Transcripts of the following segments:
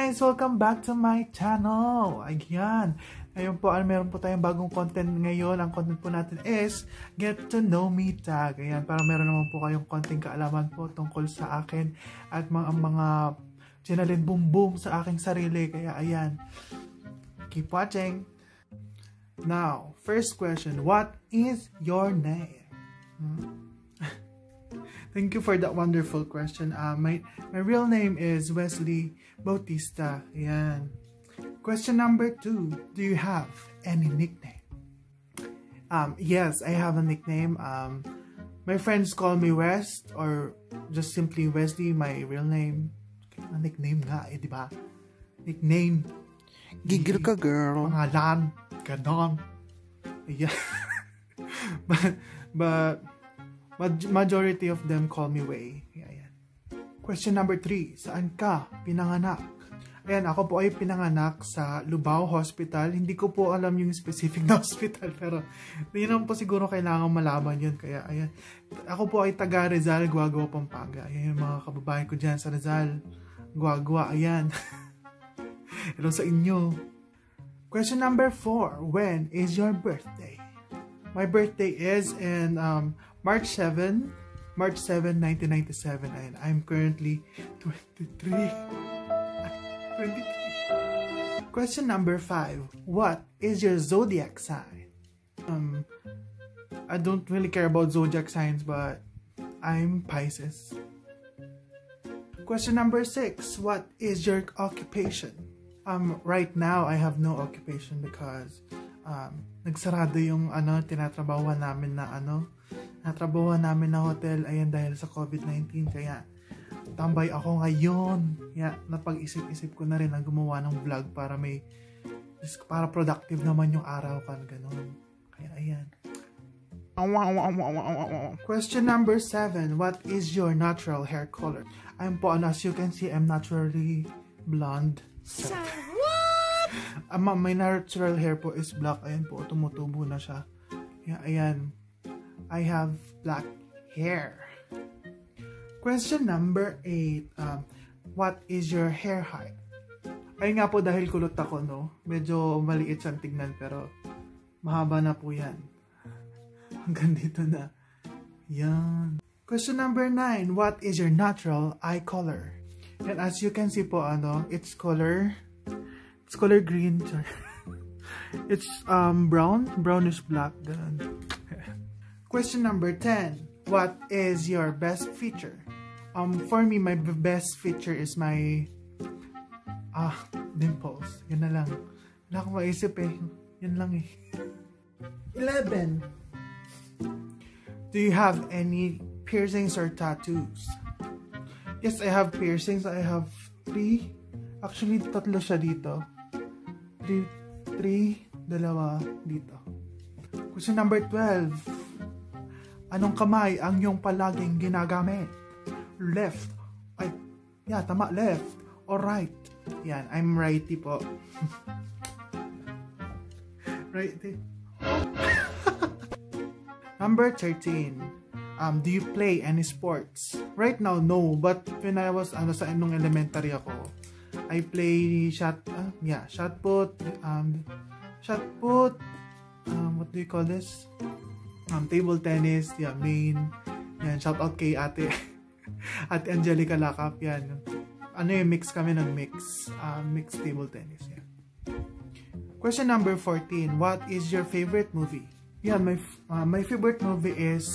guys! Welcome back to my channel! Ayan! Ngayon po, meron po tayong bagong content ngayon. Ang content po natin is Get to Know Me Tag. Ayan, para meron naman po kayong konting kaalaman po tungkol sa akin at mga chinalin boom boom sa aking sarili. Kaya ayan, keep watching! Now, first question, what is your name? Thank you for that wonderful question. My real name is Wesley Bautista. Ayan. Question number 2. Do you have any nickname? Yes, I have a nickname. My friends call me West or just simply Wesley, my real name. Nickname nga di ba? Nickname. Gigil ka, girl. Pangalan. Ganon. Yeah. but majority of them call me Way. Ayan. Question number 3. Saan ka pinanganak? Ayan, ako po ay pinanganak sa Lubao Hospital. Hindi ko po alam yung specific na hospital, pero hindi naman po siguro kailangan malaman yun. Kaya, ayan. Ako po ay taga Rizal, Guagua, Pampanga. Ayan yung mga kababayan ko dyan sa Rizal, Guagua. Ayan. Hello sa inyo. Question number 4. When is your birthday? My birthday is in March 7, 1997, and I'm currently 23. Question number 5. What is your zodiac sign? I don't really care about zodiac signs, but I'm Pisces. Question number 6. What is your occupation? Right now, I have no occupation because nagsarado yung tinatrabahuan namin na hotel, ayan, dahil sa COVID-19. Kaya tambay ako ngayon. Yeah, napag-isip-isip ko na rin na gumawa ng vlog para productive naman yung araw kan ganun. Kaya ayan. Question number 7. What is your natural hair color? I'm po, as you can see, I'm naturally blonde. So, what? My natural hair po is black. Ayan po, tumutubo na siya. Yeah, ayan. I have black hair. Question number 8. What is your hair height? Ay nga po, dahil kulot ako, no? Medyo maliit siyang tignan, pero mahaba na po yan. Hanggang dito na. Yan. Question number 9. What is your natural eye color? And as you can see po, it's color green. It's brownish black. Ganun. Question number 10. What is your best feature? For me, my best feature is my dimples. Yun na lang. Wala akong maisip eh. Yun lang eh. 11. Do you have any piercings or tattoos? Yes, I have piercings. I have 3. Actually, 3 siya dito. 3, 2 dito. Question number 12. Anong kamay ang iyong palaging ginagamit? Left. Ay, yeah, tama. Left. Or right. Yan, I'm righty po. Righty. Number 13. Do you play any sports? Right now, no. But when I was nung elementary ako, I play shot put. What do you call this? Table tennis. Yeah, main. Yan, shout out kay ate Angelica Lakap. Yan. Mix kami ng mix table tennis. Yan. Question number 14. What is your favorite movie? Yeah, my favorite movie is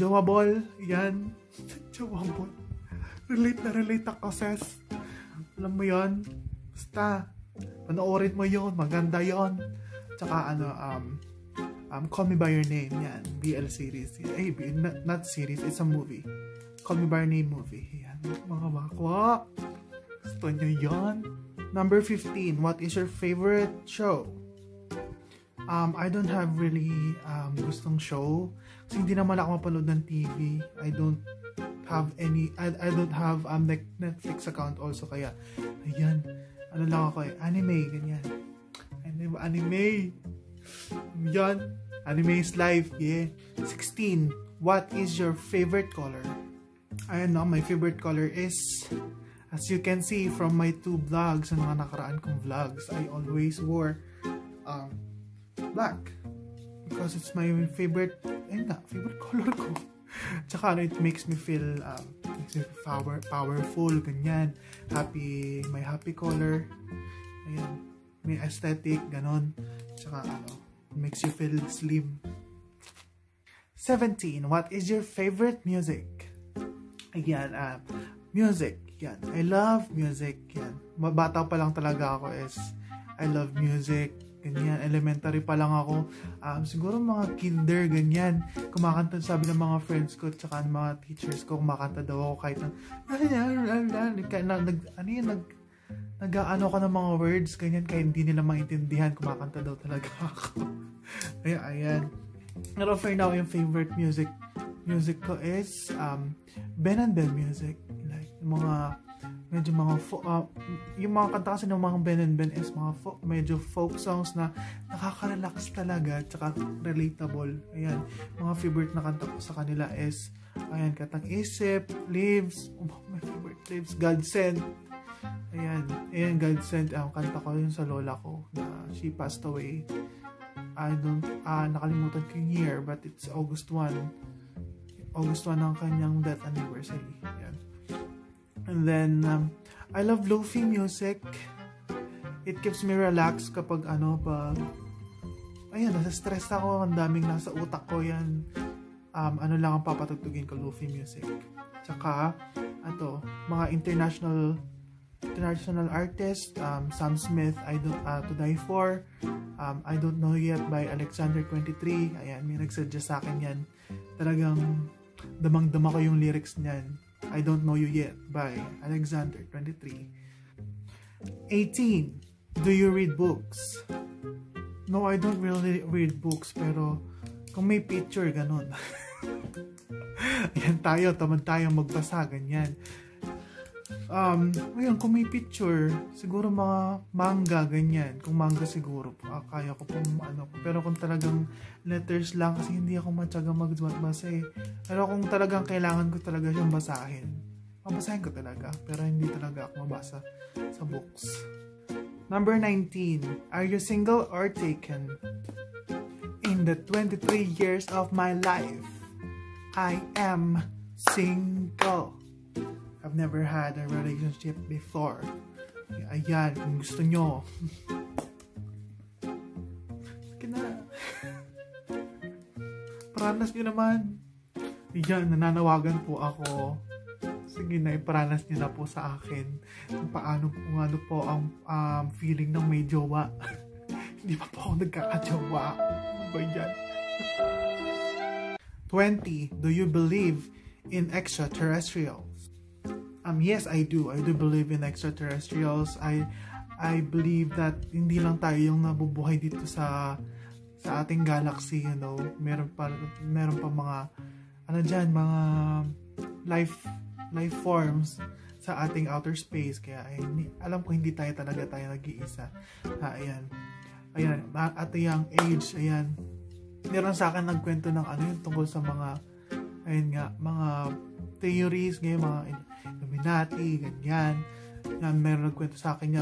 Jowa Ball. Yan. Jowa Ball. Relate ako, sis. Alam mo yon? Basta, panoorin mo yon. Maganda yon. Tsaka Call Me By Your Name. Yan. BL series. Hey, not series. It's a movie. Call Me By Your Name movie. Yan. Mga bakwa. Gusto nyo yan? Number 15. What is your favorite show? I don't have really gustong show. Kasi hindi naman ako mapanood ng TV. I don't have like Netflix account also. Kaya, ayan. Lang ako eh. Anime, ganyan. Anime. Yan. Anime is life. Yeah. 16. What is your favorite color? Ayan, no? My favorite color is As you can see from my 2 vlogs, sa mga nakaraan kong vlogs, I always wore black. Because it's my favorite color ko. Tsaka it makes me feel powerful, ganyan. May happy color. Ayan. May aesthetic, ganon. Tsaka makes you feel slim. 17. What is your favorite music? Ayan, music. Yan. I love music. Yan. Bata pa lang talaga ako I love music. Ganyan. Elementary pa lang ako. Siguro mga kinder, ganyan. Kumakanta, sabi ng mga friends ko, tsaka ng mga teachers ko, kumakanta daw ako kahit nag-ano ka ng mga words, ganyan, kahit hindi nila maintindihan, kumakanta daw talaga ako. Ayan. Pero for now, yung favorite music ko is Ben and Ben music. Like, yung mga kanta kasi ng mga Ben and Ben is medyo folk songs na nakaka-relax talaga, tsaka relatable. Ayan, mga favorite na kanta ko sa kanila is, ayan, Katang Isip, Lives, my favorite, Lives, God Sent. Ayan, God Sent, kanta ko yun sa lola ko, na she passed away. Nakalimutan ko yung year, but it's August 1 ang kanyang death anniversary. Ayan. And then, I love lofi music. It keeps me relaxed kapag nasa stress ako, ang daming nasa utak ko, yan. Lang ang papatugtugin ko, lofi music. Tsaka, mga international artist, Sam Smith, To Die For, I Don't Know Yet by Alexander 23. Ayan, may nagsuggest sa akin yan. Talagang damang-dama ko yung lyrics niyan. I Don't Know You Yet by Alexander 23. 18. Do you read books? No, I don't really read books, pero kung may picture, ganun. Ayan tamad tayo magbasa, ganyan. Ngayon, kung may picture, siguro mga manga, ganyan. Kung manga siguro, kaya ko pong Pero kung talagang letters lang, kasi hindi ako matyaga magbasa eh. Pero kung talagang kailangan ko talaga siyang basahin, mabasahin ko talaga. Pero hindi talaga ako mabasa sa books. Number 19. Are you single or taken? In the 23 years of my life, I am single. I've never had a relationship before. Ayan, kung gusto nyo. Paranas nyo naman. Ayan, nananawagan po ako. Sige na, iparanas nyo na po sa akin kung paano po ang feeling ng may jowa. Hindi pa po ako nagkakajowa. Ano ba yan? 20. Do you believe in extraterrestrials? Yes, I do. I do believe in extraterrestrials. I believe that hindi lang tayo yung nabubuhay dito sa ating galaxy, Meron pa mga mga life forms sa ating outer space. Kaya alam ko hindi tayo nag-iisa. Ayan. At a young age, ayan. Meron sa akin nagkwento ng yung tungkol sa mga theories, mga Illuminati, ganyan. Meron nagkwento sa akin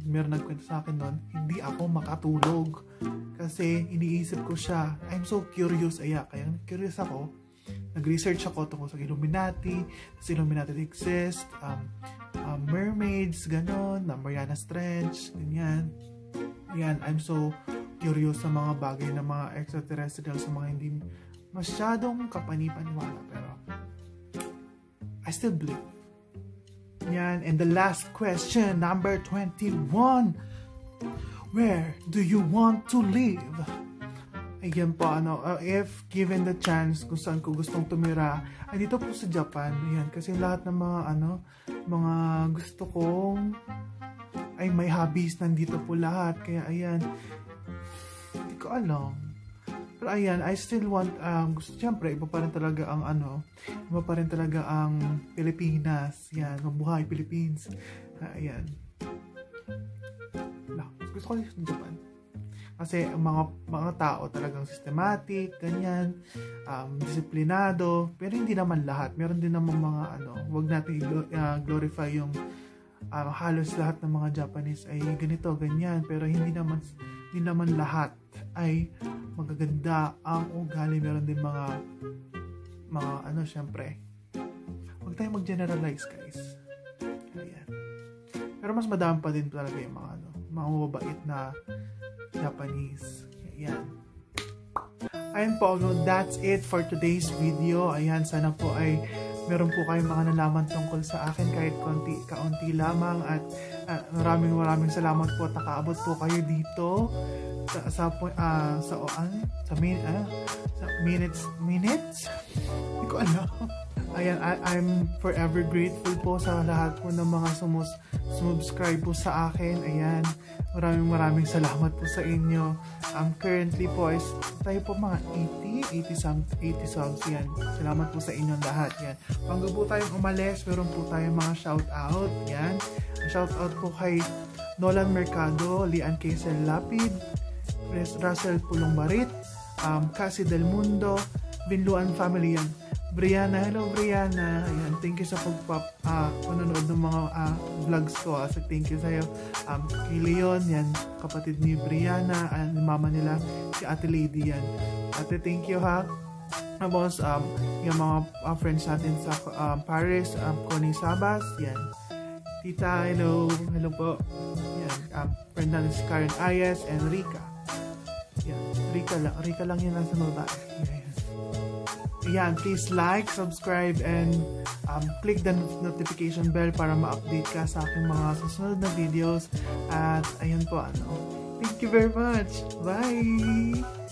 meron nagkwento sa akin nun, hindi ako makatulog. Kasi iniisip ko siya. I'm so curious, kaya curious ako. Nag-research ako tungkol sa Illuminati. Illuminati exist, mermaids, ganon, na Marianas Trench, ganyan. Ayan, I'm so curious sa mga bagay na mga extraterrestrial, sa mga hindi masyadong kapanipaniwala, pero I still believe. Yan, and the last question, number 21. Where do you want to live? Ayan po, if given the chance kung saan ko gustong tumira, dito po sa Japan. Ayan, kasi lahat ng mga gusto kong may hobbies, nandito po lahat. Kaya ayan, hindi ko alam. Pero ayan, I still want, siyempre, iba pa rin talaga ang Pilipinas. Yan, mabuhay Philippines. Ayan. Gusto ko dito sa Japan. Kasi mga tao talagang systematic, ganyan, disiplinado, pero hindi naman lahat. Meron din naman mga wag natin glorify yung halos lahat ng mga Japanese ay ganito, ganyan, pero hindi naman lahat ay magaganda ang ugali. Meron din mga syempre, huwag tayong mag-generalize, guys. Ayan. Pero mas madami pa din talaga yung mga mababait na Japanese. Ayan. Ayan po, that's it for today's video. Ayan, sana po ay meron po kayong mga nalaman tungkol sa akin kahit kaunti lamang, at maraming salamat po at nakaabot po kayo dito sa minutes. Hindi ko alam. Ayan, I'm forever grateful po sa lahat po ng mga subscribe po sa akin. Ayan, maraming salamat po sa inyo. Currently po is tayo po mga 80 subs yan. Salamat po sa inyong lahat. Yan. Bago po tayong umalis, meron po tayong mga shoutout. Yan. Shoutout po kay Nolan Mercado, Lian Quezel Lapid, Russell Pulong Barit, Cassie Del Mundo, Binluan Family yan. Brianna, hello Brianna. Ayan, thank you sa panonood ng mga vlogs ko. So thank you sa'yo. Kay Leon, yan, kapatid ni Brianna, and mama nila, si Ate Lady yan. Ate, thank you ha. Tapos, yung mga friends natin sa Paris, Connie Sabas, yan. Tita, hello. Hello po. Yan, friend natin si Karen Ayes and Rika. Yan, Rika lang yun nasa nota. Ayan, please like, subscribe, and click the notification bell para ma-update ka sa aking mga susunod na videos. At ayun po, thank you very much. Bye!